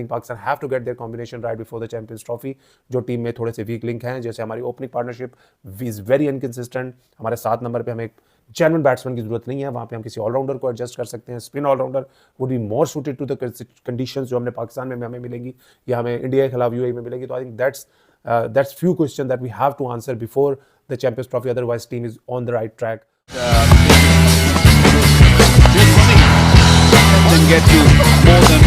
Think Pakistan have to get their combination right before the champions trophy. जो team में थोड़े से वीक लिंक हैं, जैसे हमारी opening partnership is very inconsistent. हमारे 7 नंबर पे हमें एक जेन्युइन बैट्समैन की जरूरत नहीं है, वहाँ पे हम किसी ऑलराउंडर को एडजस्ट कर सकते हैं। Spin allrounder would be more suited to the conditions जो हमने पाकिस्तान में हमें मिलेंगी या हमें इंडिया के खिलाफ यूएई में मिलेंगी। तो I think that's few questions that we have to answer before the Champions Trophy. Otherwise, team is on the right track. Then get you more than.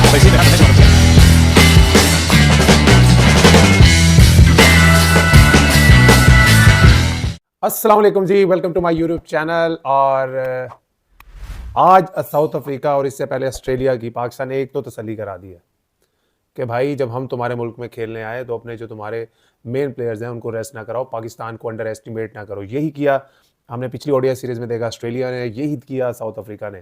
They seem to have the next one. अस्सलाम वालेकुम जी, welcome to my YouTube channel. और आज south Africa और इससे पहले Australia की पाकिस्तान ने एक तो तसल्ली करा दी है कि भाई जब हम तुम्हारे मुल्क में खेलने आए तो अपने जो तुम्हारे मेन प्लेयर्स हैं उनको रेस्ट ना कराओ, पाकिस्तान को अंडर एस्टिमेट ना करो। यही किया हमने पिछली ओडीआई सीरीज में देखा, ऑस्ट्रेलिया ने यही किया, साउथ अफ्रीका ने।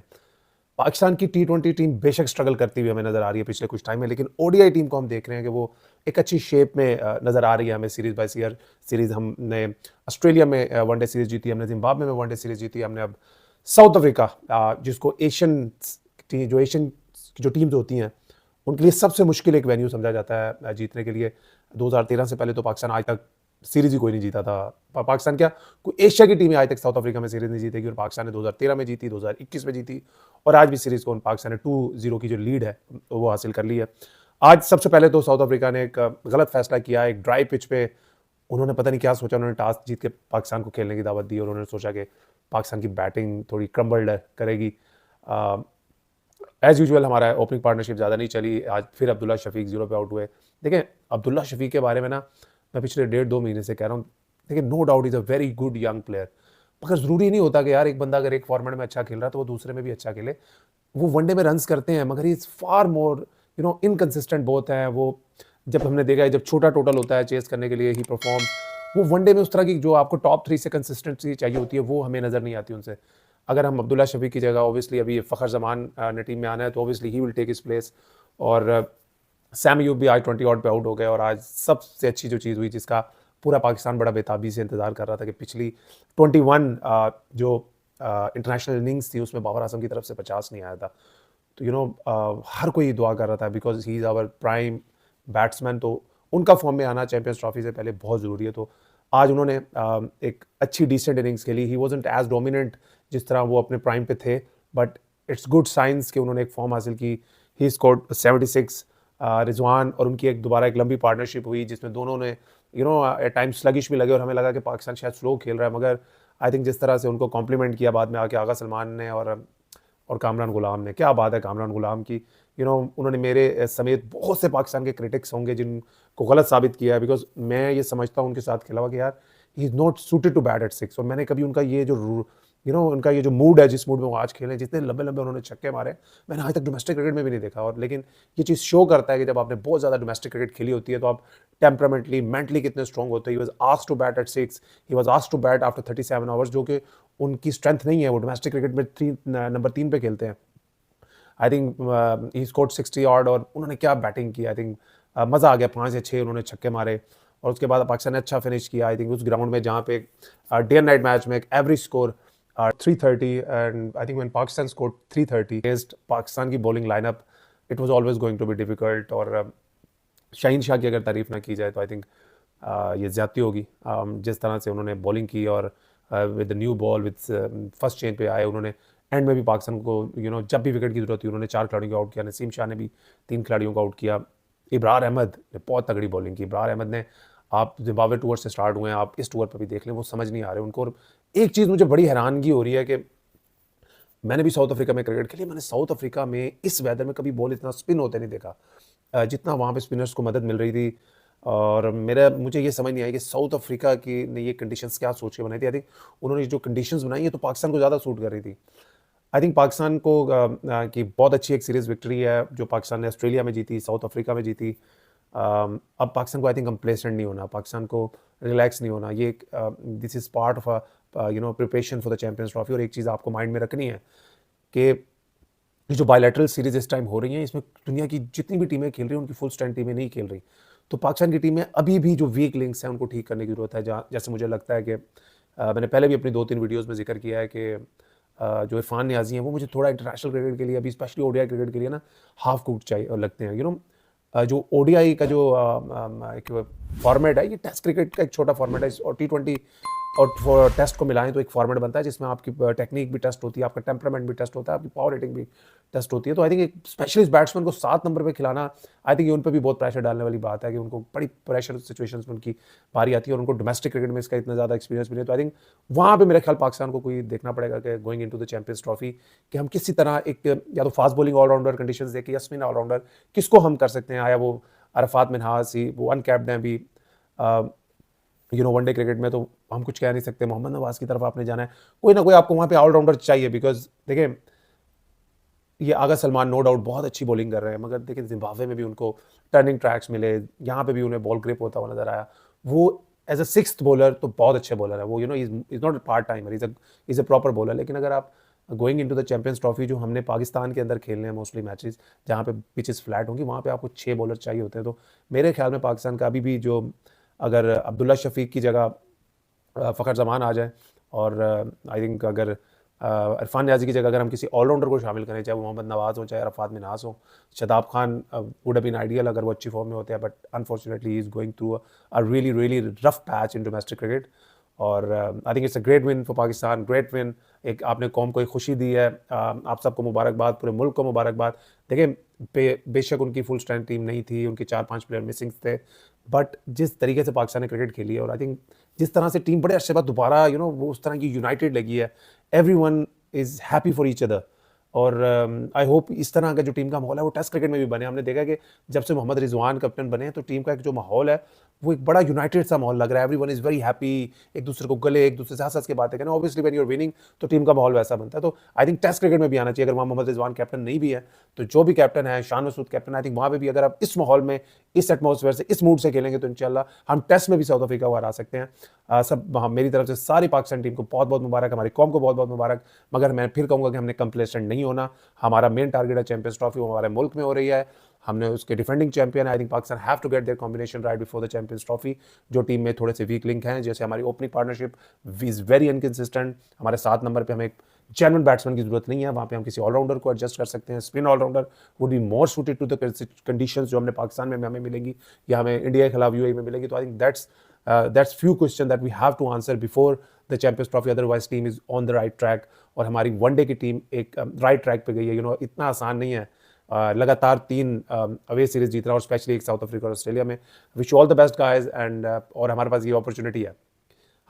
पाकिस्तान की T20 टीम बेशक स्ट्रगल करती हुई हमें नजर आ रही है पिछले कुछ टाइम में, लेकिन ओडीआई टीम को हम देख रहे हैं कि वो एक अच्छी शेप में नजर आ रही है हमें। सीरीज बाय सीरीज हमने ऑस्ट्रेलिया में वनडे सीरीज जीती, हमने जिम्बाब्वे में वनडे सीरीज जीती, हमने अब साउथ अफ्रीका जिसको एशियन जो टीम्स होती हैं उनके लिए सबसे मुश्किल एक वेन्यू समझा जाता है जीतने के लिए। 2013 से पहले तो पाकिस्तान आज तक सीरीज ही कोई नहीं जीता था। पाकिस्तान क्या, कोई एशिया की टीम आज तक साउथ अफ्रीका में सीरीज नहीं जीतेगी, और पाकिस्तान ने 2013 में जीती, 2021 में जीती, और आज भी सीरीज को पाकिस्तान ने 2-0 की जो लीड है वो हासिल कर ली है। आज सबसे पहले तो साउथ अफ्रीका ने एक गलत फैसला किया। एक ड्राई पिच पे उन्होंने पता नहीं क्या सोचा, उन्होंने टॉस जीत के पाकिस्तान को खेलने की दावत दी और उन्होंने सोचा कि पाकिस्तान की बैटिंग थोड़ी क्रम्बल्ड करेगी। एज यूजुअल हमारा ओपनिंग पार्टनरशिप ज़्यादा नहीं चली। आज फिर अब्दुल्ला शफीक 0 पे आउट हुए। देखें, अब्दुल्ला शफीक के बारे में ना मैं पिछले 1.5-2 महीने से कह रहा हूँ, देखिए no doubt is a very good young player, मगर ज़रूरी नहीं होता कि यार एक बंदा अगर एक फॉर्मेट में अच्छा खेल रहा है तो वो दूसरे में भी अच्छा खेले। वो वनडे में रन्स करते हैं मगर इज़ फार मोर इनकन्सिस्टेंट बहुत है वो। जब हमने देखा है, जब छोटा टोटल होता है चेस करने के लिए ही परफॉर्म, वो वनडे में उस तरह की जो आपको टॉप 3 से कंसिस्टेंसी चाहिए होती है वो हमें नज़र नहीं आती उनसे। अगर हम अब्दुल्ला शफीक की जगह ऑब्वियसली अभी फ़खर जमान ने टीम में आना है तो obviously he will take his place. और सैम अयूब भी आज 20 ऑड पे आउट हो गए। और आज सबसे अच्छी जो चीज़ हुई जिसका पूरा पाकिस्तान बड़ा बेताबी से इंतज़ार कर रहा था कि पिछली 21 जो इंटरनेशनल इनिंग्स थी उसमें बाबर आजम की तरफ से 50 नहीं आया था। तो हर कोई दुआ कर रहा था because he is our prime batsman. तो उनका फॉर्म में आना चैंपियंस ट्रॉफी से पहले बहुत ज़रूरी है। तो आज उन्होंने एक अच्छी डिसेंट इनिंग्स खेली। ही वॉजंट एज डोमिनेंट जिस तरह वो अपने प्राइम पे थे, बट इट्स गुड साइंस कि उन्होंने एक फॉर्म हासिल की। He scored 76। रिजवान और उनकी दोबारा एक लंबी पार्टनरशिप हुई जिसमें दोनों ने एट टाइम्स स्लगिश भी लगे और हमें लगा कि पाकिस्तान शायद स्लो खेल रहा है, मगर आई थिंक जिस तरह से उनको कॉम्प्लीमेंट किया बाद में आके आगा सलमान ने और कामरान गुलाम ने, क्या बात है कामरान गुलाम की। उन्होंने मेरे समेत बहुत से पाकिस्तान के क्रिटिक्स होंगे जिनको गलत साबित किया है, बिकॉज मैं ये समझता हूँ उनके साथ खेला हुआ कि यार he is not suited to bat at 6। और मैंने कभी उनका ये जो उनका ये जो मूड है, जिस मूड में वो आज खेले, जितने लंबे लंबे उन्होंने छक्के मारे, मैंने आज तक डोमेस्टिक क्रिकेट में भी नहीं देखा। और लेकिन ये चीज़ शो करता है कि जब आपने बहुत ज़्यादा डोमेस्टिक क्रिकेट खेली होती है तो आप टेम्परामेंटली मेंटली कितने स्ट्रॉन्ग होते हैं। He was asked to bat at 6, he was asked to bat after 37 hours, जो कि उनकी स्ट्रेंथ नहीं है। वो डोमेस्टिक क्रिकेट में नंबर 3 पे खेलते हैं। I think he scored 60 odd और उन्होंने क्या बैटिंग की। आई थिंक मज़ा आ गया। 5 या 6 उन्होंने छक्के मारे और उसके बाद पाकिस्तान ने अच्छा फिनिश किया। आई थिंक उस ग्राउंड में जहाँ पे डे एंड नाइट मैच में एक average score 330, and I think when Pakistan scored 330 against Pakistan की bowling lineup, it was always going to be difficult. और शाहीन शाह की अगर तारीफ ना की जाए तो आई थिंक ये ज़्यादती होगी। जिस तरह से उन्होंने बॉलिंग की और with new ball with first change पे आए, उन्होंने एंड में भी पाकिस्तान को जब भी विकेट की जरूरत थी उन्होंने 4 खिलाड़ियों को आउट किया। नसीम शाह ने भी 3 खिलाड़ियों को आउट किया। इब्रार अहमद ने बहुत तगड़ी बॉलिंग की। इब्रार अहमद ने, आप जिम्बाब्वे टूर से स्टार्ट हुए हैं, आप इस टूर पर भी देख लें, वो समझ नहीं आ रहे उनको। और एक चीज़ मुझे बड़ी हैरानगी हो रही है कि मैंने भी साउथ अफ्रीका में क्रिकेट खेली, मैंने साउथ अफ्रीका में इस वेदर में कभी बॉल इतना स्पिन होते नहीं देखा जितना वहाँ पे स्पिनर्स को मदद मिल रही थी। और मुझे ये समझ नहीं आई कि साउथ अफ्रीका की ने ये कंडीशंस क्या सोच के बनाई थी। आई थिंक उन्होंने जो कंडीशंस बनाई है तो पाकिस्तान को ज़्यादा सूट कर रही थी। आई थिंक पाकिस्तान को की बहुत अच्छी एक सीरीज़ विक्ट्री है जो पाकिस्तान ने ऑस्ट्रेलिया में जीती, साउथ अफ्रीका में जीती। अब पाकिस्तान को आई थिंक कंप्लेसेंट नहीं होना, पाकिस्तान को रिलैक्स नहीं होना। ये this is part of preparation for the champions trophy. और एक चीज़ आपको माइंड में रखनी है कि जो बायलैटरल सीरीज इस टाइम हो रही हैं इसमें दुनिया की जितनी भी टीमें खेल रही हैं उनकी फुल स्ट्रेंथ टीमें नहीं खेल रही। तो पाकिस्तान की टीम में अभी भी जो वीक लिंक्स हैं उनको ठीक करने की जरूरत है। जैसे मुझे लगता है कि मैंने पहले भी अपनी 2-3 वीडियोस में जिक्र किया है कि जो इरफान नियाजी हैं वो मुझे थोड़ा इंटरनेशनल क्रिकेट के लिए अभी स्पेशली ओडीआई क्रिकेट के लिए ना हाफ कुक चाहिए लगते हैं। जो ओडीआई का जो एक फॉर्मेट है, ये टेस्ट क्रिकेट का एक छोटा फॉर्मेट है, और T20 और टेस्ट को मिलाएं तो एक फॉर्मेट बनता है जिसमें आपकी टेक्निक भी टेस्ट होती है, आपका टेम्परामेंट भी टेस्ट होता है, आपकी पावर रेटिंग भी टेस्ट होती है। तो आई थिंक एक स्पेशलिस्ट बैट्समैन को 7 नंबर पे खिलाना, आई थिंक ये उन पर भी बहुत प्रेशर डालने वाली बात है कि उनको बड़ी प्रेशर सिचुएशंस में उनकी बारी आती है, और उनको डोमेस्टिक क्रिकेट में इसका इतना ज़्यादा एक्सपीरियंस भी नहीं है। तो आई थिंक वहाँ पे मेरे ख्याल पाकिस्तान को कोई देखना पड़ेगा कि going into the champions trophy कि हम किसी तरह एक या तो फास्ट बॉलिंग ऑलराउंडर कंडीशंस देके या स्पिन ऑलराउंडर किसको हम कर सकते हैं। आया वो अरफात मिन्हाज ही, वो अनकैप्ड हैं अभी वनडे क्रिकेट में, तो हम कुछ कह नहीं सकते। मोहम्मद नवाज की तरफ आपने जाना है, कोई ना कोई आपको वहाँ पे ऑलराउंडर चाहिए, बिकॉज देखें ये आगा सलमान नो डाउट बहुत अच्छी बॉलिंग कर रहे हैं, मगर देखिए जिम्बाब्वे में भी उनको टर्निंग ट्रैक्स मिले, यहाँ पे भी उन्हें बॉल ग्रिप होता हुआ नजर आया। वो एज अ 6th बॉलर तो बहुत अच्छे बॉलर है वो, is not part timer, is a proper bowler. लेकिन अगर आप going into the champions trophy जो हमने पाकिस्तान के अंदर खेलने हैं मोस्टली मैचेस जहाँ पे पिचेस फ्लैट होंगी, वहाँ पे आपको 6 बॉलर चाहिए होते हैं। तो मेरे ख्याल में पाकिस्तान का अभी भी जो अगर अब्दुल्ला शफीक की जगह फ़खर जमान आ जाए, और आई थिंक अगर इरफान नियाजी की जगह अगर हम किसी ऑलराउंडर को शामिल करें, चाहे वो मोहम्मद नवाज हो, चाहे अरफात मिन्हास हो, Shadab Khan would have been ideal अगर वो अच्छी फॉर्म में होते हैं, but unfortunately he is going through a really really rough patch in domestic cricket. और I think it's a great win for Pakistan, great win. एक आपने कौम को एक खुशी दी है, आप सबको मुबारकबाद, पूरे मुल्क को मुबारकबाद। देखिए बेशक उनकी फुल स्ट्रेंथ टीम नहीं थी, उनके 4-5 प्लेयर मिसिंग थे, बट जिस तरीके से पाकिस्तान ने क्रिकेट खेली है, और आई थिंक जिस तरह से टीम बड़े अच्छे बाद दोबारा वो उस तरह की यूनाइटेड लगी है, everyone is happy for each other. और आई होप इस तरह का जो टीम का माहौल है वो टेस्ट क्रिकेट में भी बने। हमने देखा कि जब से मोहम्मद रिजवान कैप्टन बने हैं तो टीम का एक जो माहौल है वो एक बड़ा यूनाइटेड सा माहौल लग रहा है। एवरीवन इज़ वेरी हैप्पी, एक दूसरे को गले, एक दूसरे से हंस हंस के बातें करें। Obviously when you are winning तो टीम का माहौल वैसा बनता है। तो आई थिंक टेस्ट क्रिकेट में भी आना चाहिए। अगर वहाँ मोहम्मद रिजवान कैप्टन नहीं भी है तो जो भी कैप्टन है, Shan Masood captain, I think वहाँ पे भी अगर आप इस माहौल में, इस एटमॉस्फेयर से, इस मूड से खेलेंगे तो इंशाल्लाह हम टेस्ट में भी साउथ अफ्रीका को हरा सकते हैं। मेरी तरफ से सारी पाकिस्तान टीम को बहुत बहुत मुबारक, हमारी कौम को बहुत बहुत मुबारक। मगर मैं फिर कहूँगा कि हमने कंप्लेसेंट नहीं होना। हमारा मेन टारगेट है चैंपियंस ट्रॉफी, वो हमारे मुल्क में हो रही है, हमने उसके डिफेंडिंग चैंपियन है। I think Pakistan have to get their combination right before the champions trophy. जो टीम में थोड़े से वीक लिंक हैं, जैसे हमारी opening partnership is very inconsistent. हमारे 7 नंबर पे हमें एक जेन्युइन बैट्समैन की जरूरत नहीं है, वहाँ पे हम किसी ऑलराउंडर को एडजस्ट कर सकते हैं। Spin allrounder would be more suited to the conditions जो हमने पाकिस्तान में हमें मिलेंगी या हमें इंडिया के खिलाफ यूएई में मिलेंगी। तो I think that's few question that we have to answer before the champions trophy, otherwise team is on the right track. और हमारी वनडे की टीम एक राइट ट्रैक पे गई है। इतना आसान नहीं है लगातार 3 अवे सीरीज जीतना, और स्पेशली एक साउथ अफ्रीका और ऑस्ट्रेलिया में। Wish all the best guys. And और हमारे पास ये अपॉर्चुनिटी है,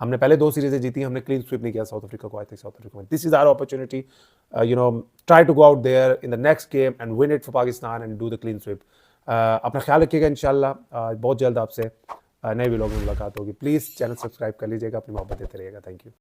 हमने पहले 2 सीरीजें जीती, हमने क्लीन स्वीप नहीं किया साउथ अफ्रीका को। आई थिंक साउथ अफ्रीका में this is our opportunity, try to go out there in the next game and win it for Pakistan and do the clean sweep. अपना ख्याल रखिएगा, इंशाल्लाह बहुत जल्द आपसे नए व्लॉग में मुलाकात होगी। प्लीज़ चैनल सब्सक्राइब कर लीजिएगा, अपनी मोहब्बत देते रहिएगा। Thank you.